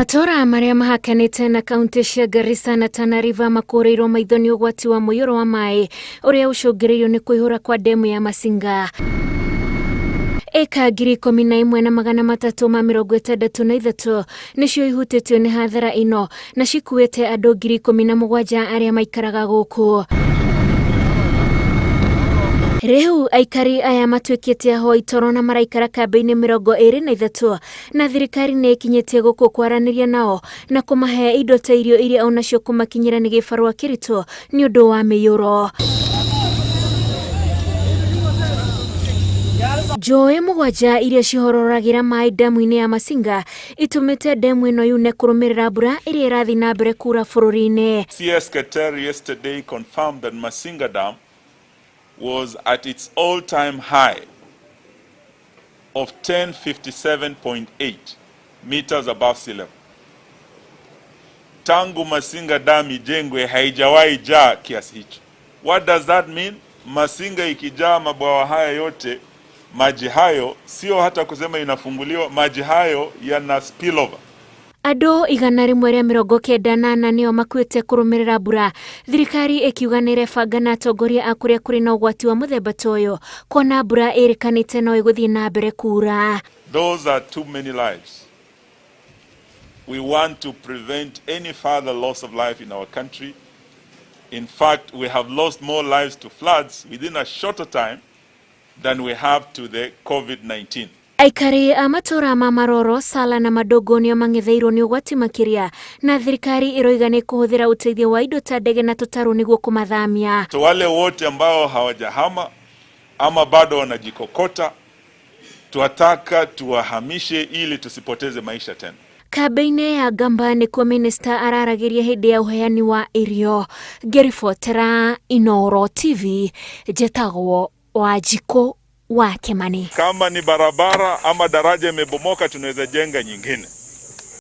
Matora maria mahakanite na kaunti cia Garissa na Tana River makureirwo maitho ni ugwati wa muiyuro wa mai uria ucungiririo ni kuihura kwa demu ya Masinga. Eka ngiri 11,363 nicio ihutitio ni hathara ino na cikuite andu 17,000 aria maikaraga guku. Riu aikari aya matuikite ahoi toro na maraikara kambi-ini 23 na thirikari ni ikinyitie guku kwaraniria nao na kumahe indo ta irio iria onacio kumakinyira ni gibarua kirito ni undu wa miyuro. Joe mugwanja iria cihororagira mai damu-ini ya Masinga itumite demu ino yune kurumirira mbura iria irathi na mbere kura bururi-ini. CS Secretary yesterday confirmed that Masinga Dam was at its all-time high of 1057.8 meters above sea level. Tangu Masinga Dam ijengwe haijawahi jaa kiasi hicho. What does that mean? Masinga ikijaa mabwawa haya yote, maji hayo sio hata kusema inafunguliwa, maji hayo yana spillover. Andu 198 nio makuite kurumirira mbura. Thirikari ikiuga ni rebanga na atongoria a kuria kuri na ugwati wa muthemba toyo kona mbura irikanite no iguthii na mbere kura. Those are too many lives. We want to prevent any further loss of life in our country. In fact, we have lost more lives to floods within a shorter time than we have to the COVID-19. Aikari a matura ma Maroro, Sala na Madogo nio mangitheirwo ni ugwati makiria na thirikari iroiga ni kuhuthira uteithio wa indo ta ndege na tutaru niguo kumathamia. So wale wote ambao hawajahama ama bado wanajikokota, tuwataka tuwahamishe ili tusipoteze maisha tena. Kambi-ini ya Gamba ni kuo minister araragiria hindi ya uheani wa irio. Ngiribotera Inooro TV, Jetagwo Wanjikũ wa Kimani. Kama ni barabara ama daraja imebomoka tunaweza jenga nyingine.